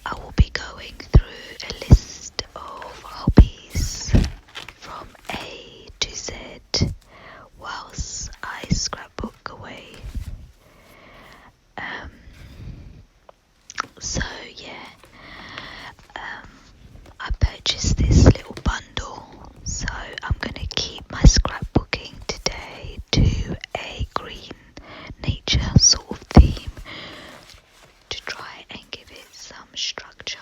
I will be going through a list of hobbies from A to Z whilst I scrapbook away. So yeah, I purchased this little bundle, so I'm going to keep my scrapbooking today to a green nature sort of theme to try and give it some structure.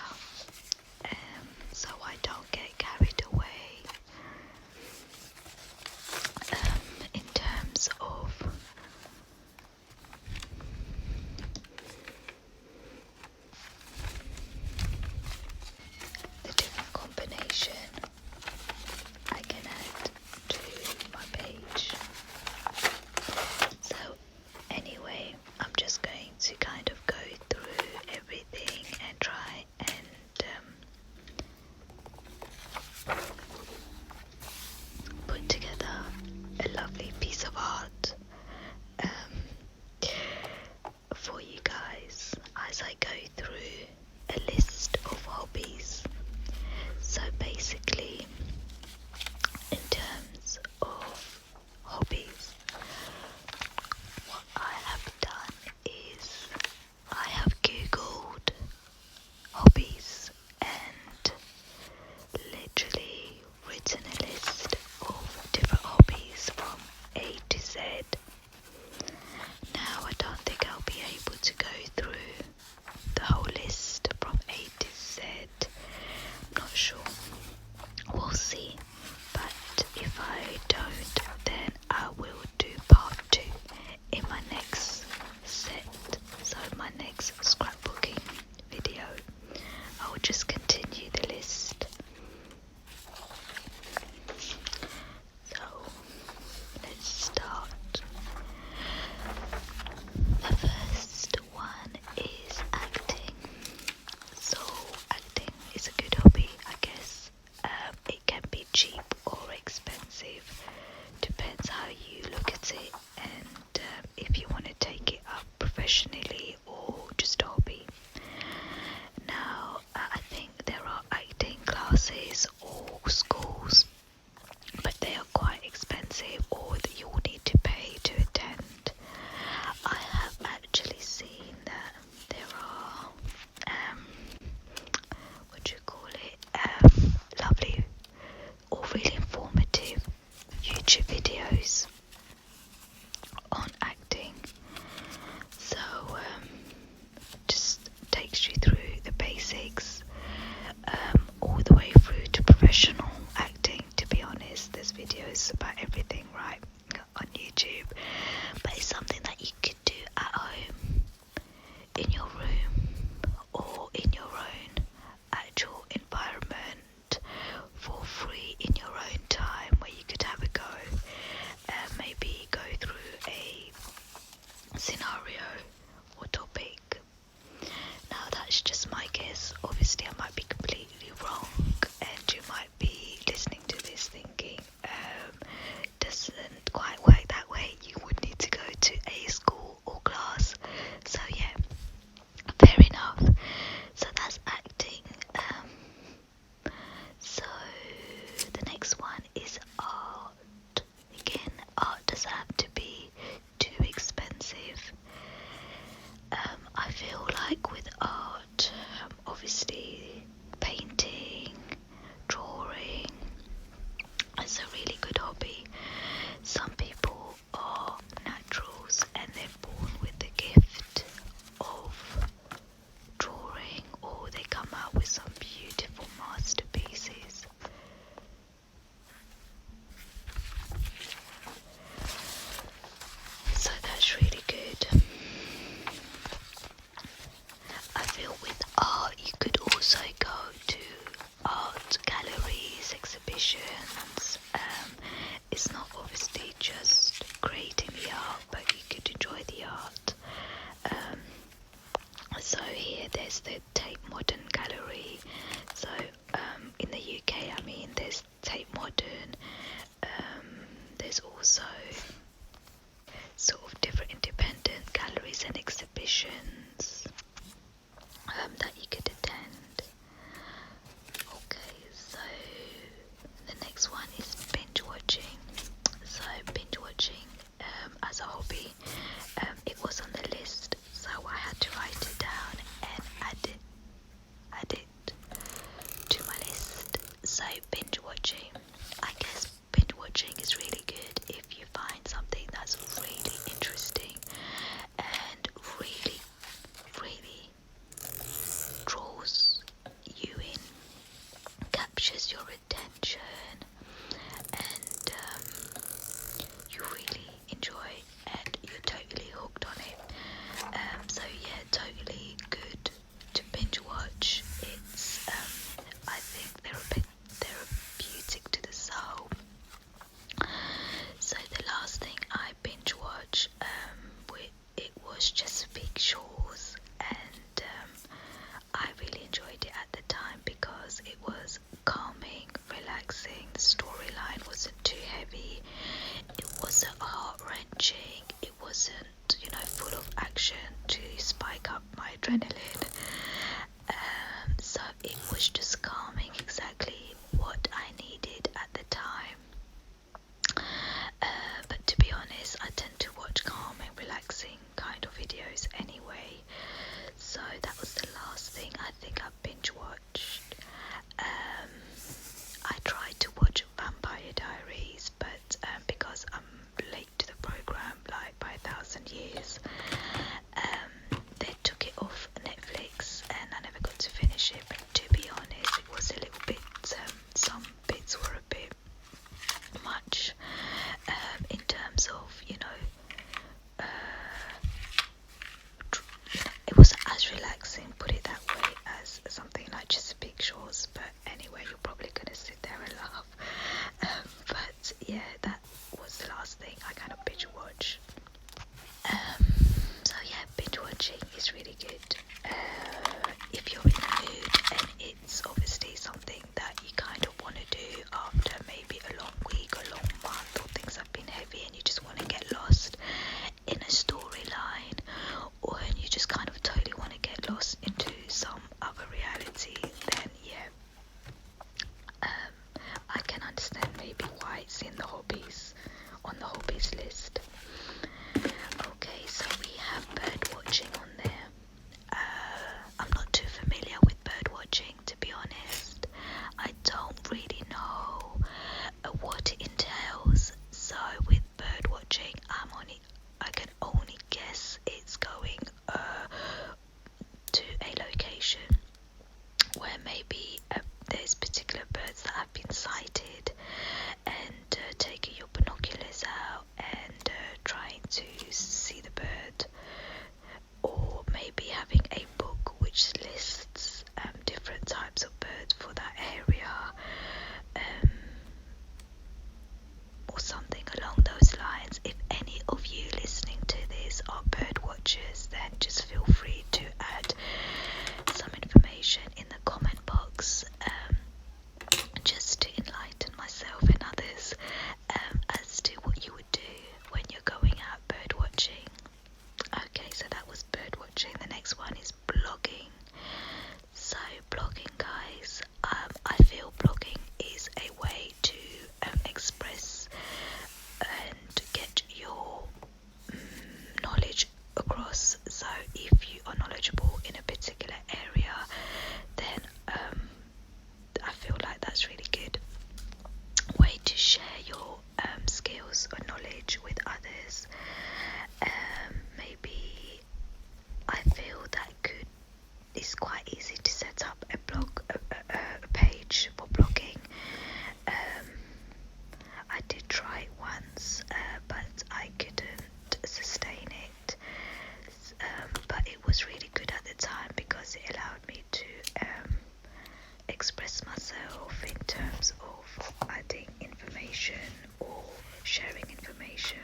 express myself in terms of adding information or sharing information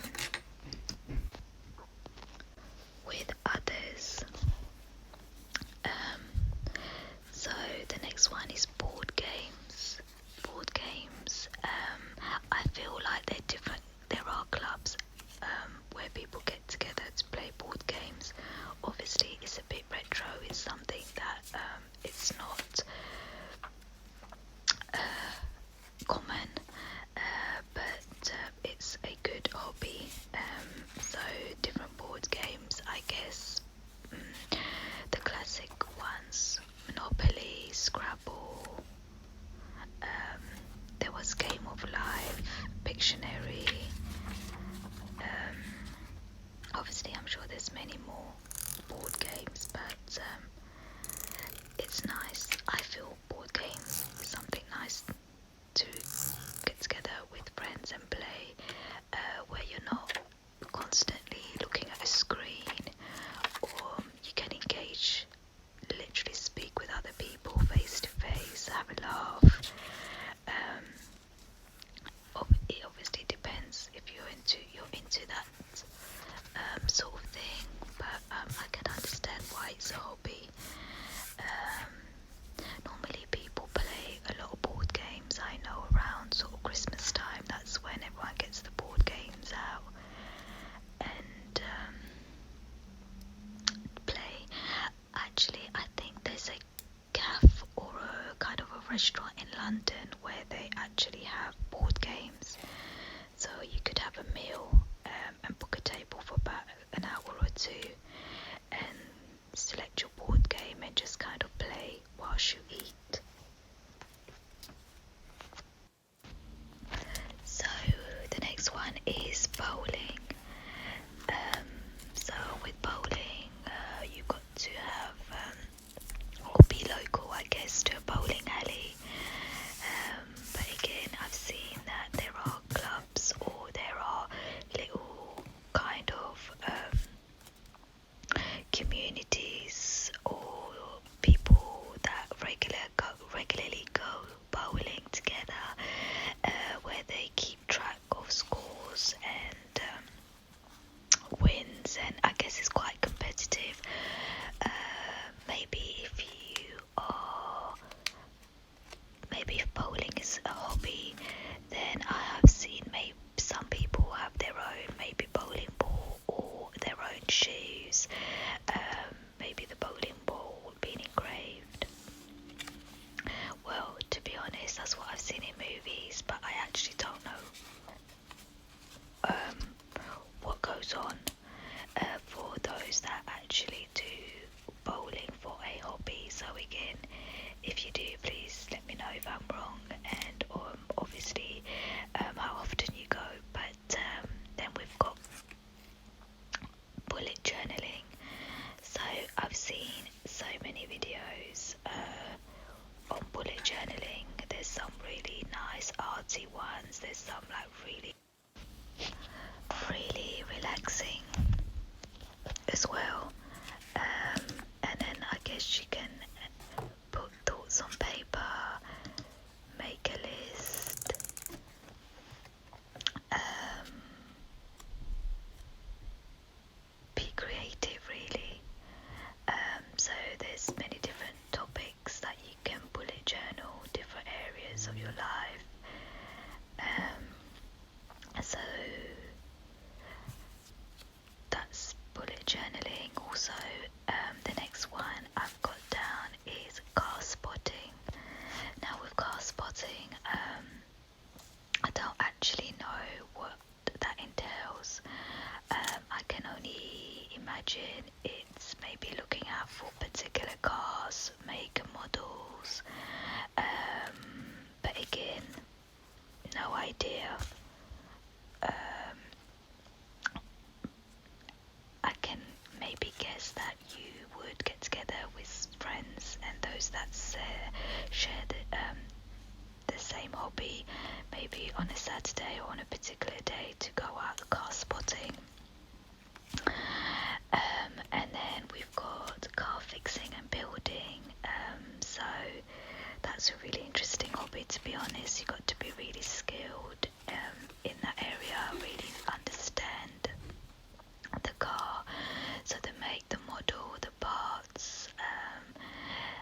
with others. So the next one is board games. Board games. I feel like they're different. There are clubs where people get together to play board games. Obviously, it's a bit retro. It's something that it's not common, but it's a good hobby. So different board games, I guess. The classic ones: Monopoly, Scrabble. There was Game of Life, Pictionary. Obviously, I'm sure there's many more board games, but it's nice. I feel board games is something nice to get together with friends and play, where you're not constantly looking at a screen, or you can engage, literally speak with other people face to face, have a laugh. It obviously depends if you're into that sort of thing, but I can understand why it's a hobby. Normally people play a lot of board games. I know around sort of Christmas time, that's when everyone gets the board games out and play. Actually, I think there's a cafe or a kind of a restaurant in London where they actually have board games. So you could have a meal and book a table for about an hour or two and select your board game and just kind of play whilst you eat. So the next one is bowling. So with bowling, you've got to have or be local, I guess, to a bowling alley. But again, I've seen that there are clubs or there are little kind of communities or people that regularly go bowling together, where they keep track of scores and wins, and I guess it's quite competitive. Maybe if bowling is a hobby, then I have seen maybe some people have their own maybe bowling ball or their own shoes. Maybe the bowling ball being engraved. Well, to be honest, that's what I've seen in movies, but I actually don't know what goes on for those that actually do bowling for a hobby. So again, if you do, please let me know if I'm wrong, and obviously how often you go. But then we've got bullet journaling. So I've seen so many videos on bullet journaling. There's some really nice artsy ones. There's some like really relaxing as well. And then I guess you can put thoughts on paper, make a list, be creative really. So there's many different topics that you can bullet journal, different areas of your life. So that's bullet journaling. Also, the next one I've got down is car spotting. Now with car spotting, I don't actually know what that entails. I can only imagine it's maybe looking out for particular cars, make and models. But again, no idea. I can maybe guess that you would get together with friends and those that share the same hobby, maybe on a Saturday or on a particular day, to go out car spotting. And then we've got car fixing and building. So that's a really interesting hobby, to be honest. You've got to be really skilled in that area, really understand the car, so they make the model, the parts.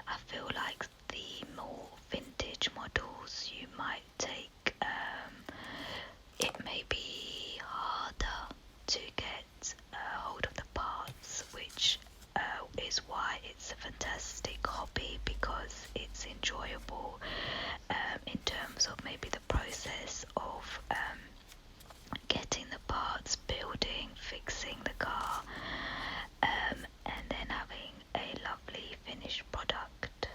I feel like the more vintage models you might take, it may be harder to get hold of the parts, which is why it's a fantastic hobby, because it's enjoyable in terms of maybe the process of getting the parts, building, fixing the car, and then having a lovely finished product.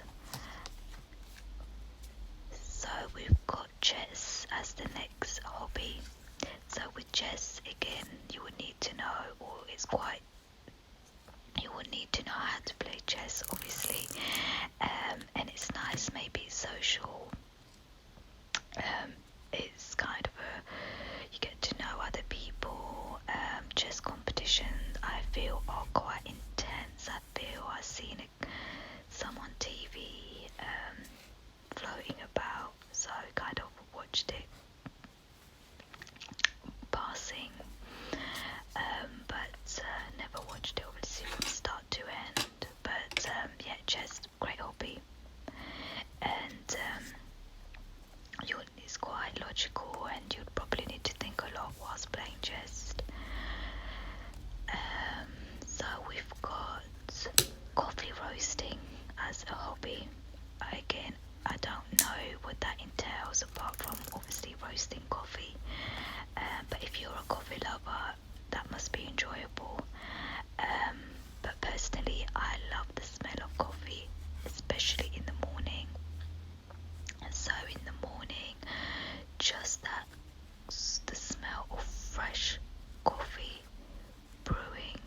So we've got chess as the next hobby. So with chess, again, you would need to know, or you would need to know how to play chess, obviously, and it's nice, maybe social. It's kind of you get to know other people. Chess competitions, I feel, are quite intense. I've seen some on TV floating about, so I kind of watched it passing, but never watched it obviously from start to end. But yeah, chess, great hobby, and it's quite logical, and you'd probably need to think a lot whilst playing chess. So we've got coffee roasting as a hobby. Again, I don't know what that entails apart from obviously roasting coffee, but if you're a coffee lover, that must be enjoyable. But personally, I love the smell of coffee, especially in the morning. So in the morning, just the smell of fresh coffee brewing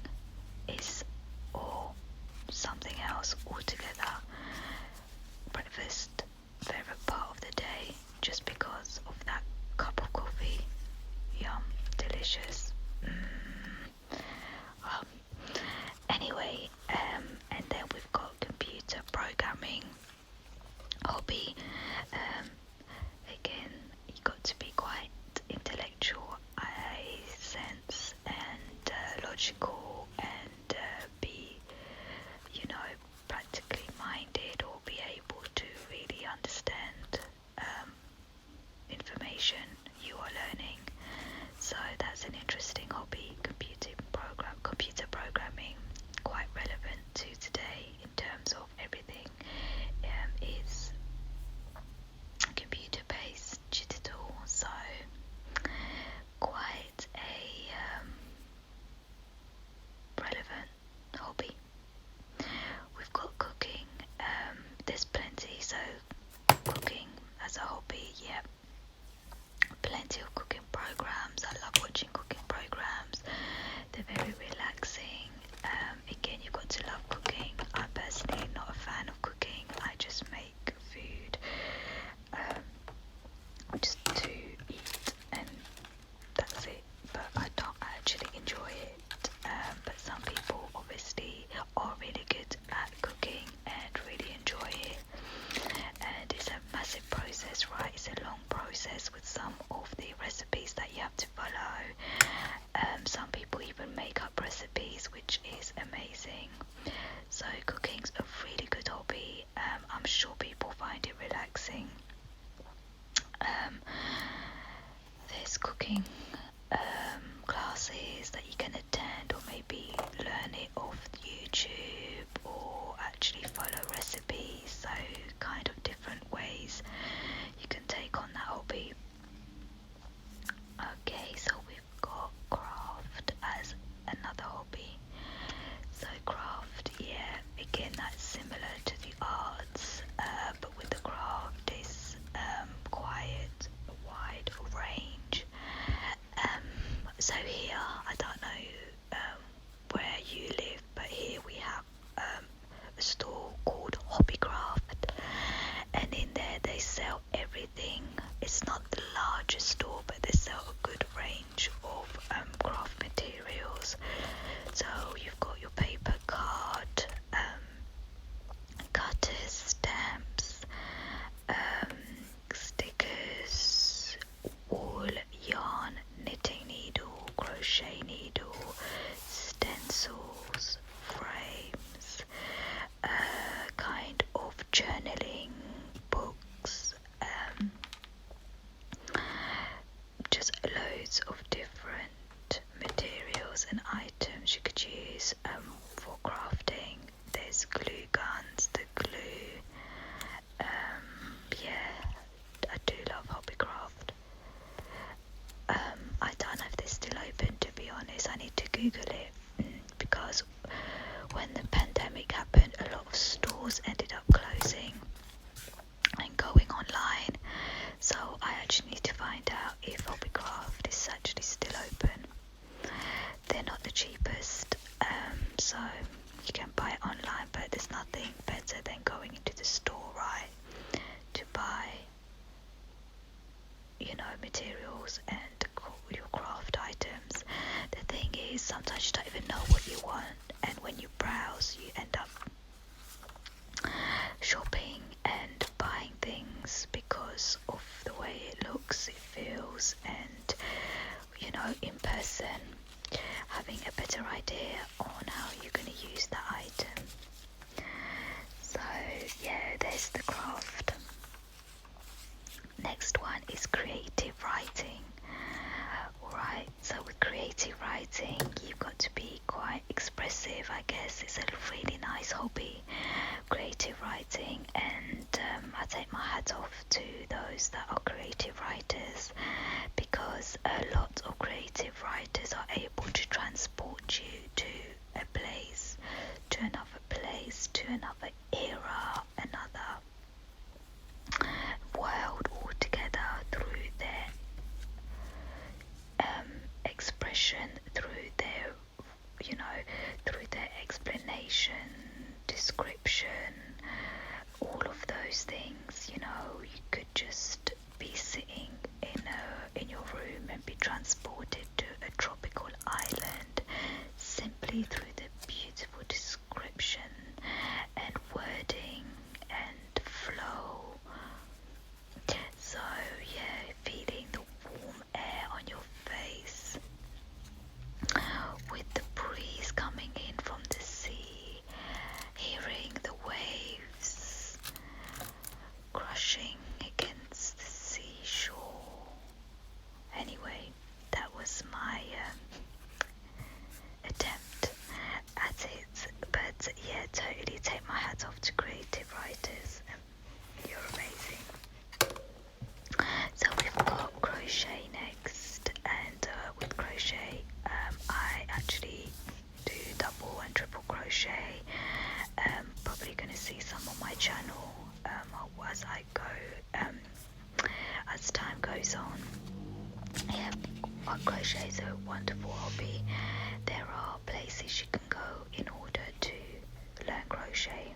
is something else altogether. Breakfast, favorite part of the day, just because of that cup of coffee. Yum, delicious. Anyway, and then we've got computer programming hobby. Again, you got to be quite intellectual, I sense, and logical, and be, practically minded, or be able to really understand information you are learning. So that's an interesting hobby, computer programming, quite relevant to today in terms of everything is computer based, digital, so quite a relevant hobby. We've got cooking, there's plenty, so cooking as a hobby, yeah, plenty of cooking programs. I love watching cooking programs, they're very relaxing. Again, you've got to love cooking. I'm personally not a fan of cooking, I just make food just to eat, and that's it, but I don't actually enjoy it. But some people obviously are really good at cooking and really enjoy it, and it's a massive process, right? It's a long process with some of the recipes that you have to follow. Some people even make up recipes, which is amazing. So cooking's a really good hobby. I'm sure people find it relaxing. There's cooking classes that you can attend, or maybe learn it off YouTube, or actually follow recipes. So kind of different ways you can take on that hobby. Okay, so we've got craft as another hobby. So craft, yeah, again, that's similar to the arts, but with the craft is quite a wide range. So here, I don't know where you live, but here we have a store called Hobbycraft, and in there they sell everything. It's not the largest store, but they sell a good range of craft materials. So you've got your paper, card, cutters, stamps, is the craft. Next one is creative writing. Alright, so with creative writing, you've got to be quite expressive, I guess. It's a really nice hobby, creative writing, and I take my hat off to those that are creative writers, because a lot of creative writers are able to transport you to a place, to another place, to another era, another world altogether through their expression, through their, through their explanation, description, all of those things. You could just be sitting in your room and be transported to a tropical island simply through the beautiful description and wording and flow. So yeah, feeling the warm air on your face with the breeze coming in from the sea, hearing the waves crushing against the seashore. Anyway, that was my attempt at it. But yeah, totally take my hat off to creative writers. You're amazing. So we've got crochet next, and with crochet I actually do double and triple crochet. Probably going to see some on my channel as I go, as time goes on. Yeah, crochet is a wonderful hobby. There are places you can go in order to learn crochet.